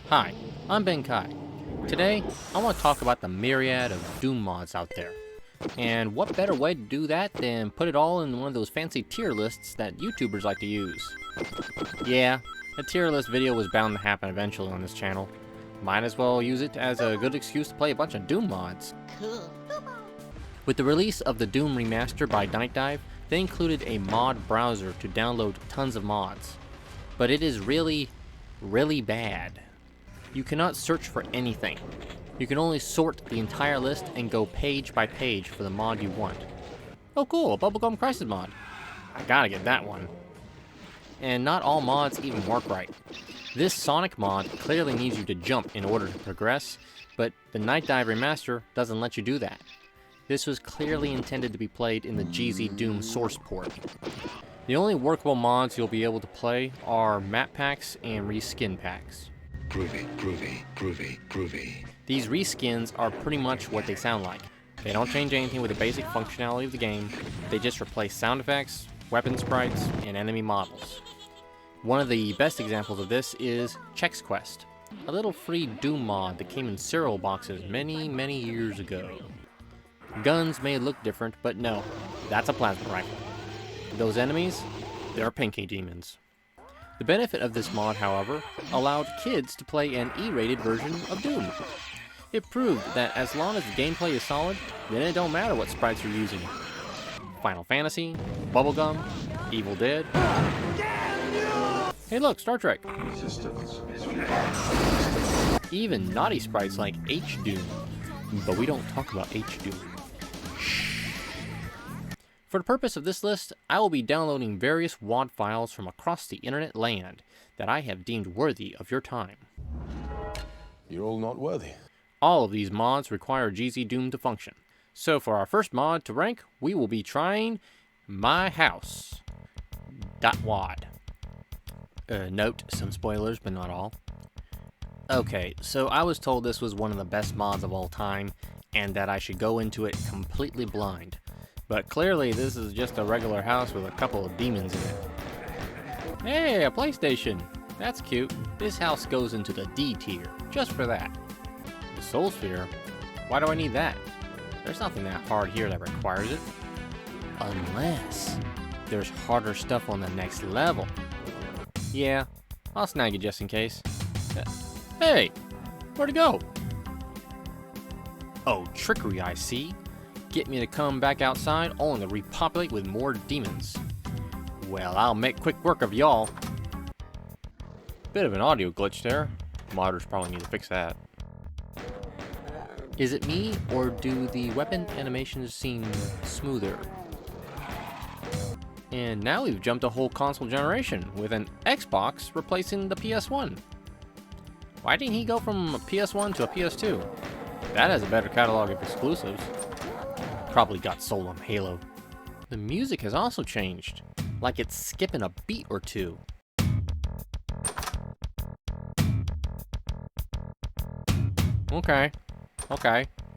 Hi, I'm Ben Kai. Today, I want to talk about the myriad of Doom mods out there. And what better way to do that than put it all in one of those fancy tier lists that YouTubers like to use. Yeah, a tier list video was bound to happen eventually on this channel. Might as well use it as a good excuse to play a bunch of Doom mods. Cool. With the release of the Doom remaster by Night Dive, they included a mod browser to download tons of mods. But it is really bad. You cannot search for anything. You can only sort the entire list and go page by page for the mod you want. Oh cool, a Bubblegum Crisis mod. I gotta get that one. And not all mods even work right. This Sonic mod clearly needs you to jump in order to progress, but the Night Dive remaster doesn't let you do that. This was clearly intended to be played in the GZdoom source port. The only workable mods you'll be able to play are map packs and reskin packs. Groovy, groovy, groovy, groovy. These reskins are pretty much what they sound like. They don't change anything with the basic functionality of the game, they just replace sound effects, weapon sprites, and enemy models. One of the best examples of this is Chex Quest, a little free Doom mod that came in cereal boxes many years ago. Guns may look different, but no, that's a plasma rifle. Those enemies, they're pinky demons. The benefit of this mod, however, allowed kids to play an E-rated version of Doom. It proved that as long as the gameplay is solid, then it don't matter what sprites you're using. Final Fantasy, Bubblegum, Evil Dead. Hey look, Star Trek. Even naughty sprites like HDoom. But we don't talk about HDoom. For the purpose of this list, I will be downloading various WAD files from across the internet land that I have deemed worthy of your time. You're all not worthy. All of these mods require GZdoom to function. So for our first mod to rank, we will be trying myhouse.wad. Note, some spoilers, but not all. Okay, so I was told this was one of the best mods of all time, and that I should go into it completely blind. But clearly this is just a regular house with a couple of demons in it. Hey, a PlayStation! That's cute. This house goes into the D tier, just for that. The Soul Sphere? Why do I need that? There's nothing that hard here that requires it. Unless there's harder stuff on the next level. Yeah, I'll snag it just in case. Hey! Where'd it go? Oh, trickery I see. Get me to come back outside only to repopulate with more demons. Well, I'll make quick work of y'all. Bit of an audio glitch there. Modders probably need to fix that. Is it me, or do the weapon animations seem smoother? And now we've jumped a whole console generation, with an Xbox replacing the PS1. Why didn't he go from a PS1 to a PS2? That has a better catalog of exclusives. Probably got sold on Halo. The music has also changed, like it's skipping a beat or two. Okay.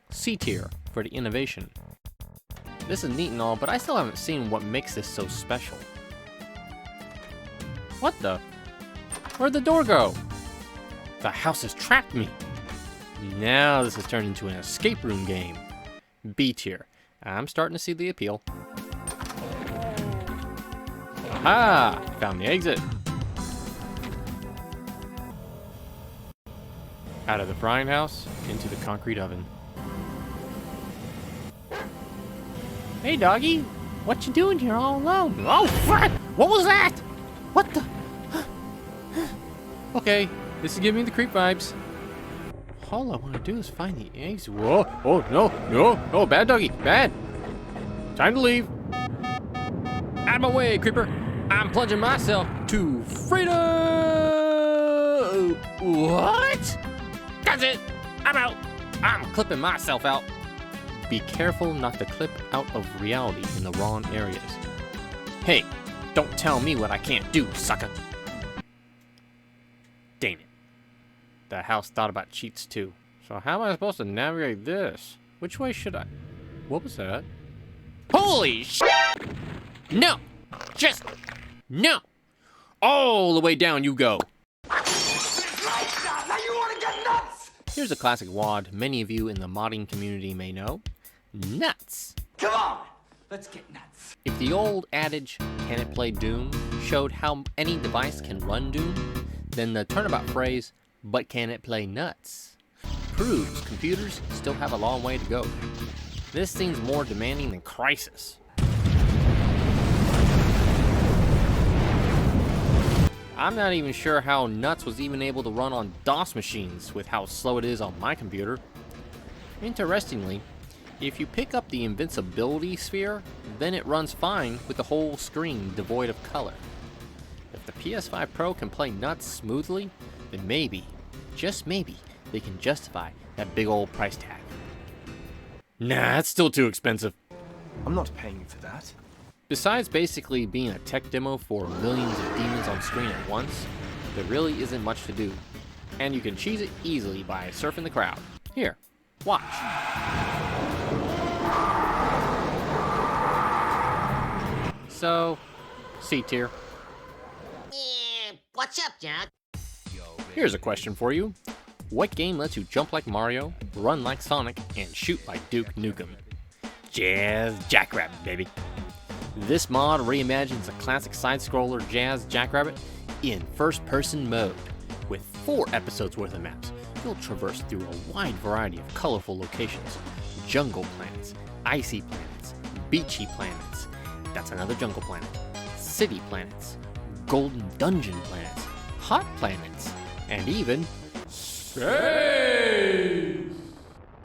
C tier for the innovation. This is neat and all, but I still haven't seen what makes this so special. What the? Where'd the door go? The house has trapped me. Now this has turned into an escape room game. B tier. I'm starting to see the appeal. Aha! Found the exit. Out of the frying house, into the concrete oven. Hey doggy, what you doing here all alone? Oh frick! What was that? What the? Okay, this is giving me the creep vibes. All I want to do is find the eggs. Whoa! Oh no! Oh, bad doggy! Bad! Time to leave! Out of my way, creeper! I'm plunging myself to freedom! What? That's it! I'm out! I'm clipping myself out. Be careful not to clip out of reality in the wrong areas. Hey, don't tell me what I can't do, sucker! Dang it. The house thought about cheats too. So how am I supposed to navigate this? Which way should I? What was that? Holy shit! No! Just no! All the way down you go. Right, now you Here's a classic WAD many of you in the modding community may know. Nuts! Come on, let's get nuts. If the old adage, can it play Doom, showed how any device can run Doom, then the turnabout phrase, but can it play nuts, proves computers still have a long way to go. This seems more demanding than Crysis. I'm not even sure how Nuts was even able to run on DOS machines with how slow it is on my computer. Interestingly, if you pick up the invincibility sphere, then it runs fine with the whole screen devoid of color. If the PS5 Pro can play Nuts smoothly, then maybe, just maybe, they can justify that big old price tag. Nah, that's still too expensive. I'm not paying for that. Besides basically being a tech demo for millions of demons on screen at once, there really isn't much to do. And you can cheese it easily by surfing the crowd. Here, watch. So, C tier. What's up, Jack? Here's a question for you. What game lets you jump like Mario, run like Sonic, and shoot like Duke Nukem? Jackrabbit, baby. This mod reimagines a classic side-scroller Jackrabbit in first-person mode. With 4 episodes worth of maps, you'll traverse through a wide variety of colorful locations. Jungle planets, icy planets, beachy planets, that's another jungle planet, city planets, golden dungeon planets, hot planets, and even space!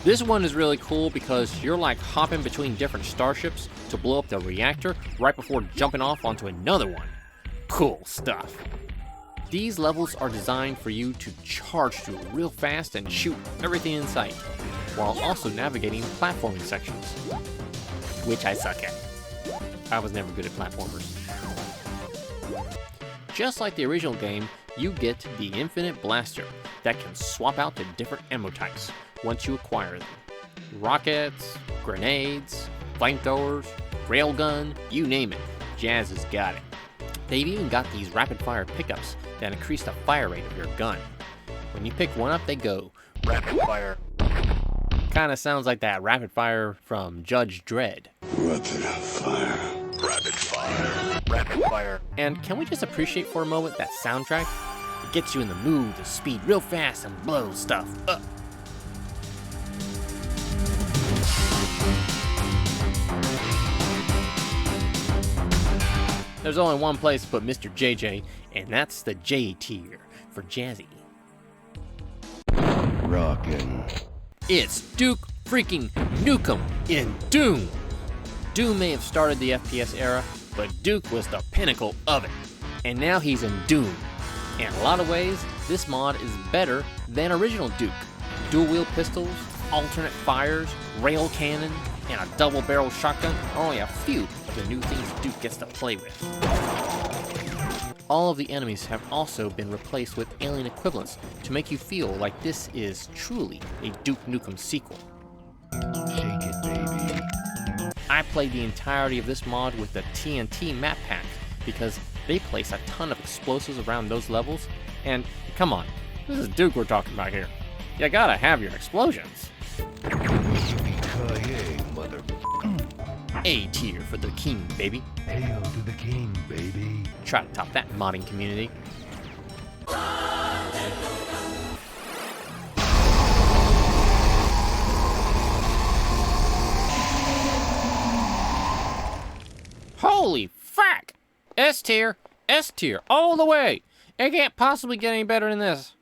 This one is really cool because you're like hopping between different starships to blow up the reactor right before jumping off onto another one. Cool stuff. These levels are designed for you to charge through real fast and shoot everything in sight, while also navigating platforming sections, which I suck at. I was never good at platformers. Just like the original game, you get the Infinite Blaster that can swap out to different ammo types once you acquire them. Rockets, grenades, flamethrowers, railgun, you name it, Jazz has got it. They've even got these rapid-fire pickups that increase the fire rate of your gun. When you pick one up, they go rapid fire. Kinda sounds like that rapid fire from Judge Dredd. Rapid fire. Rapid fire. Rapid fire. And can we just appreciate for a moment that soundtrack? It gets you in the mood to speed real fast and blow stuff up. There's only one place to put Mr. JJ, and that's the J tier for Jazzy. Rockin'. It's Duke freaking Nukem in Doom! Doom may have started the FPS era, but Duke was the pinnacle of it. And now he's in Doom. In a lot of ways, this mod is better than original Duke. Dual wheel pistols, alternate fires, rail cannon, and a double barrel shotgun are only a few of the new things Duke gets to play with. All of the enemies have also been replaced with alien equivalents to make you feel like this is truly a Duke Nukem sequel. Shake it, baby. I played the entirety of this mod with the TNT map pack because they place a ton of explosives around those levels, and come on, this is Duke we're talking about here. You gotta have your explosions. Mother. A tier for the king, baby. Hail to the king, baby. Try to top that modding community. Holy frack! S tier, all the way. It can't possibly get any better than this.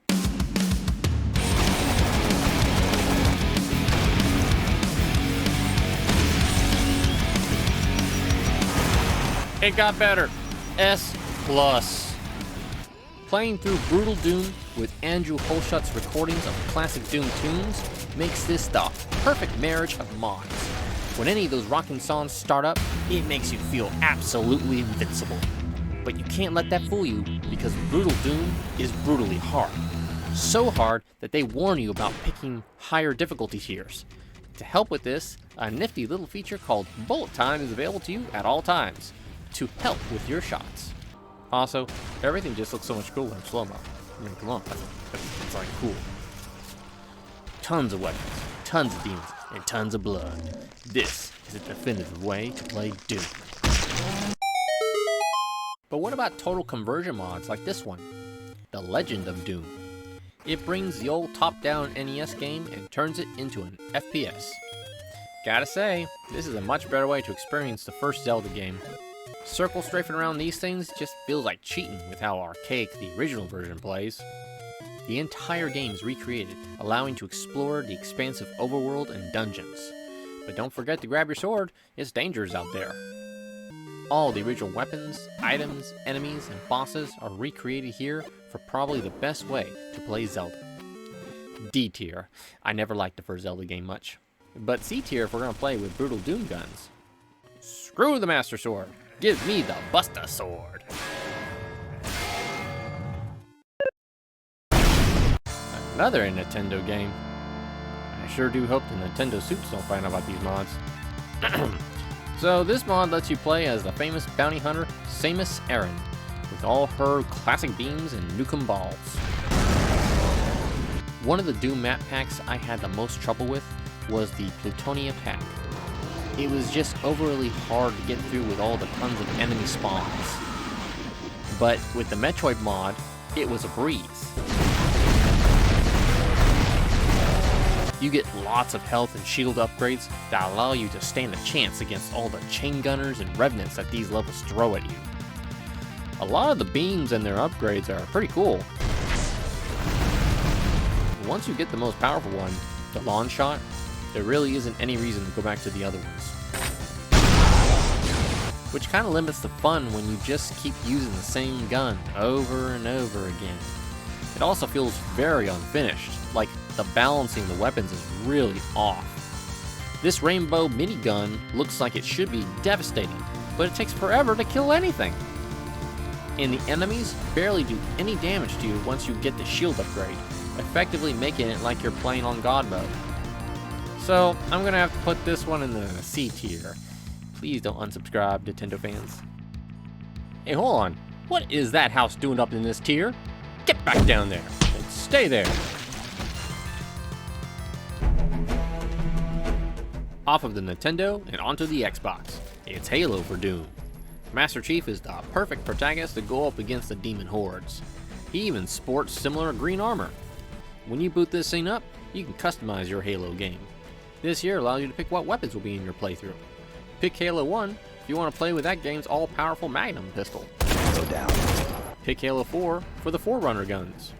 It got better. S+. Playing through Brutal Doom with Andrew Holshut's recordings of classic Doom tunes makes this the perfect marriage of mods. When any of those rockin' songs start up, it makes you feel absolutely invincible. But you can't let that fool you, because Brutal Doom is brutally hard. So hard that they warn you about picking higher difficulty tiers. To help with this, a nifty little feature called Bullet Time is available to you at all times, to help with your shots. Also, everything just looks so much cooler in slow-mo. I mean, come on, it's like cool. tons of weapons, tons of demons, and tons of blood. This is a definitive way to play Doom. But what about total conversion mods like this one? The Legend of Doom. It brings the old top-down NES game and turns it into an FPS. Gotta say, this is a much better way to experience the first Zelda game. Circle strafing around these things just feels like cheating with how archaic the original version plays. The entire game is recreated, allowing to explore the expansive overworld and dungeons. But don't forget to grab your sword, it's dangerous out there. All the original weapons, items, enemies, and bosses are recreated here for probably the best way to play Zelda. D tier. I never liked the first Zelda game much. But C tier if we're going to play with brutal Doom guns. Screw the Master Sword. Give me the Buster Sword. Another Nintendo game. I sure do hope the Nintendo Soups don't find out about these mods. So this mod lets you play as the famous bounty hunter Samus Aran, with all her classic beams and Nukem balls. One of the Doom map packs I had the most trouble with was the Plutonia pack. It was just overly hard to get through with all the tons of enemy spawns. But with the Metroid mod, it was a breeze. You get lots of health and shield upgrades that allow you to stand a chance against all the chain gunners and revenants that these levels throw at you. A lot of the beams and their upgrades are pretty cool. Once you get the most powerful one, the launch shot, there really isn't any reason to go back to the other ones. Which kind of limits the fun when you just keep using the same gun over and over again. It also feels very unfinished, like the balancing of the weapons is really off. This rainbow minigun looks like it should be devastating, but it takes forever to kill anything. And the enemies barely do any damage to you once you get the shield upgrade, effectively making it like you're playing on God mode. So I'm gonna have to put this one in the C tier. Please don't unsubscribe, Nintendo fans. Hey, hold on. What is that house doing up in this tier? Get back down there and stay there. Off of the Nintendo and onto the Xbox. It's Halo for Doom. Master Chief is the perfect protagonist to go up against the demon hordes. He even sports similar green armor. When you boot this thing up, you can customize your Halo game. This here allows you to pick what weapons will be in your playthrough. Pick Halo 1 if you want to play with that game's all-powerful Magnum pistol. Go down. Pick Halo 4 for the Forerunner guns.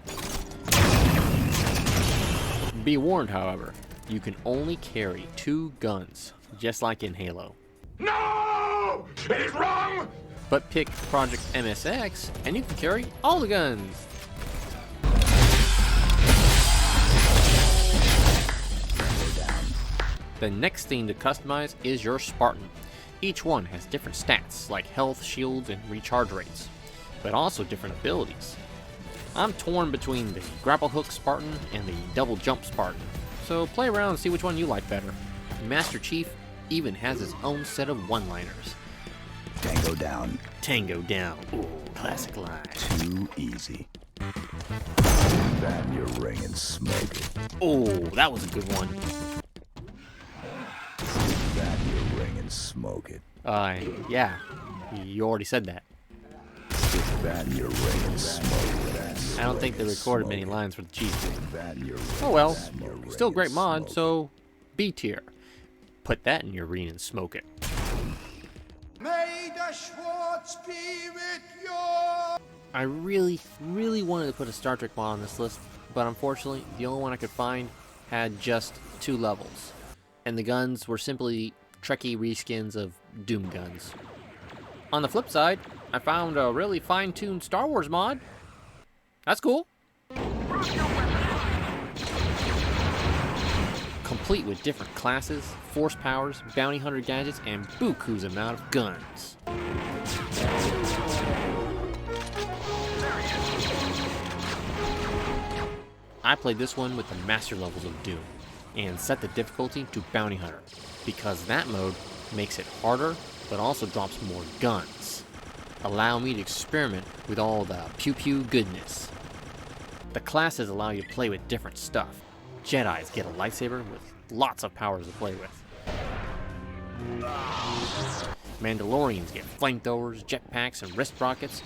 Be warned, however, you can only carry 2 guns, just like in Halo. No! It is wrong! But pick Project MSX and you can carry all the guns. The next thing to customize is your Spartan. Each one has different stats like health, shields, and recharge rates, but also different abilities. I'm torn between the grapple hook Spartan and the double jump Spartan, so play around and see which one you like better. Master Chief even has his own set of one-liners. Tango down. Tango down. Ooh, classic line. Too easy. That in your ring and smoke it. Oh, that was a good one. That in your ring and smoke it. Yeah. You already said that. Stick that in your ring and smoke it. I don't think they recorded many lines for the GZdoom. That in your Oh well, that in your ring still a great and mod, smoke so B tier. Put that in your ring and smoke it. May the Schwartz be with you! I really wanted to put a Star Trek mod on this list, but unfortunately, the only one I could find had just 2 levels. And the guns were simply Trekkie reskins of Doom guns. On the flip side, I found a really fine-tuned Star Wars mod. That's cool. Complete with different classes, force powers, bounty hunter gadgets, and buku's amount of guns. I played this one with the master levels of Doom, and set the difficulty to bounty hunter, because that mode makes it harder, but also drops more guns. Allow me to experiment with all the pew-pew goodness. The classes allow you to play with different stuff. Jedis get a lightsaber with lots of powers to play with. Mandalorians get flamethrowers, jetpacks, and wrist rockets.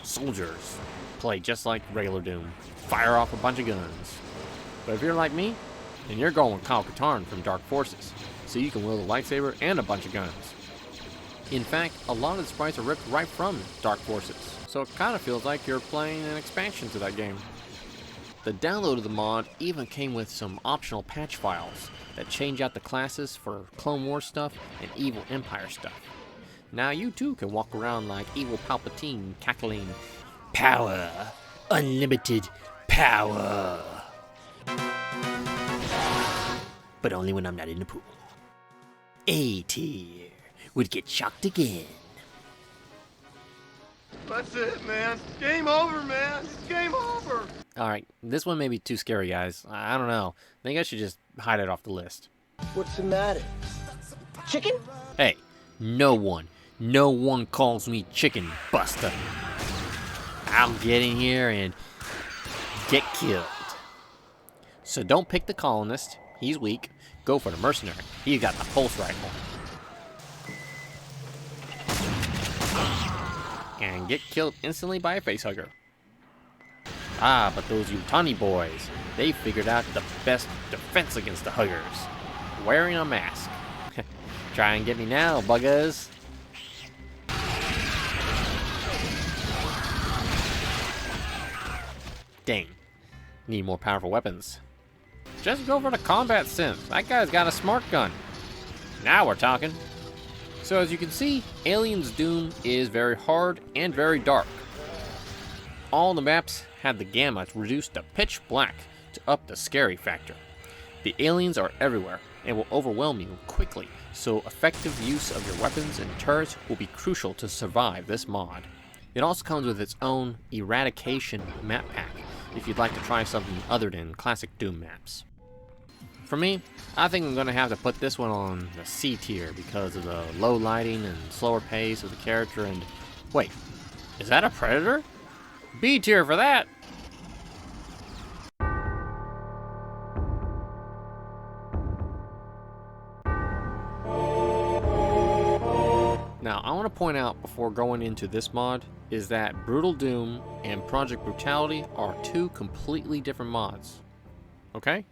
Soldiers play just like regular Doom, fire off a bunch of guns. But if you're like me, then you're going with Kyle Katarn from Dark Forces, so you can wield a lightsaber and a bunch of guns. In fact, a lot of the sprites are ripped right from Dark Forces, so it kind of feels like you're playing an expansion to that game. The download of the mod even came with some optional patch files that change out the classes for Clone Wars stuff and Evil Empire stuff. Now you too can walk around like Evil Palpatine, cackling, "Power! Unlimited power!" But only when I'm not in the pool. A tier would get shocked again. That's it, man. Game over, man. It's game over. Alright, this one may be too scary, guys. I don't know. I think I should just hide it off the list. What's the matter? Chicken? Hey, no one calls me Chicken Buster. I'll get in here and get killed. So don't pick the colonist. He's weak. Go for the mercenary. He's got the pulse rifle. And get killed instantly by a facehugger. Ah, but those Utani boys, they figured out the best defense against the huggers. Wearing a mask. Try and get me now, buggers. Dang. Need more powerful weapons. Just go for the combat synth. That guy's got a smart gun. Now we're talking. So as you can see, Aliens Doom is very hard and very dark. All the maps had the gamma reduced to pitch black to up the scary factor. The aliens are everywhere and will overwhelm you quickly, so effective use of your weapons and turrets will be crucial to survive this mod. It also comes with its own eradication map pack if you'd like to try something other than classic Doom maps. For me, I think I'm going to have to put this one on the C tier because of the low lighting and slower pace of the character and... Wait, is that a Predator? B tier for that! Now, I want to point out before going into this mod is that Brutal Doom and Project Brutality are two completely different mods. Okay?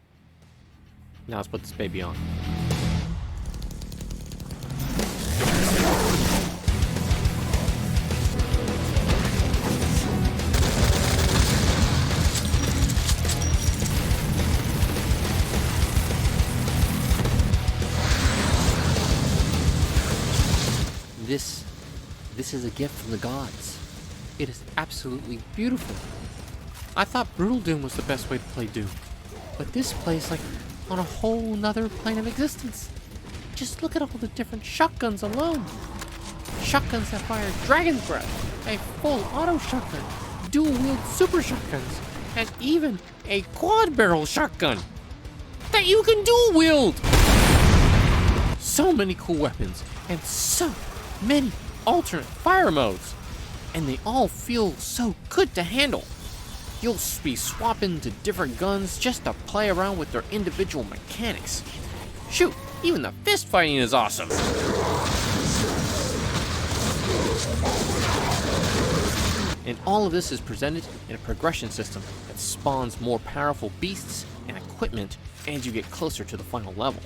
Now let's put this baby on. This is a gift from the gods. It is absolutely beautiful. I thought Brutal Doom was the best way to play Doom, but this plays like on a whole nother plane of existence. Just look at all the different shotguns alone. Shotguns that fire Dragon's Breath, a full auto shotgun, dual wield super shotguns, and even a quad barrel shotgun that you can dual wield. So many cool weapons and so many alternate fire modes, and they all feel so good to handle. You'll be swapping to different guns just to play around with their individual mechanics. Shoot, even the fist fighting is awesome. And all of this is presented in a progression system that spawns more powerful beasts and equipment as you get closer to the final level.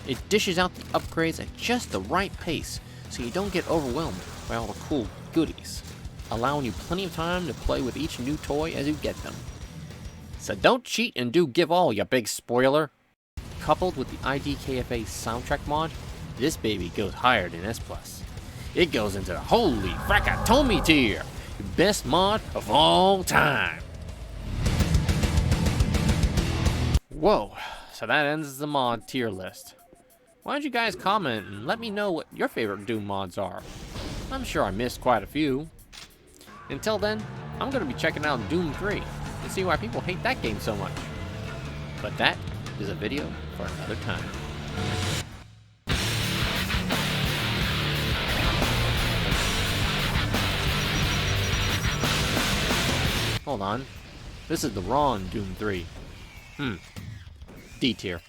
It dishes out the upgrades at just the right pace so you don't get overwhelmed by all the cool goodies, allowing you plenty of time to play with each new toy as you get them. So don't cheat and do give all, you big spoiler. Coupled with the IDKFA soundtrack mod, this baby goes higher than S+. It goes into the holy Fracatomi tier, best mod of all time. Whoa, so that ends the mod tier list. Why don't you guys comment and let me know what your favorite Doom mods are? I'm sure I missed quite a few. Until then, I'm going to be checking out Doom 3 and see why people hate that game so much. But that is a video for another time. Hold on. This is the wrong Doom 3. D tier.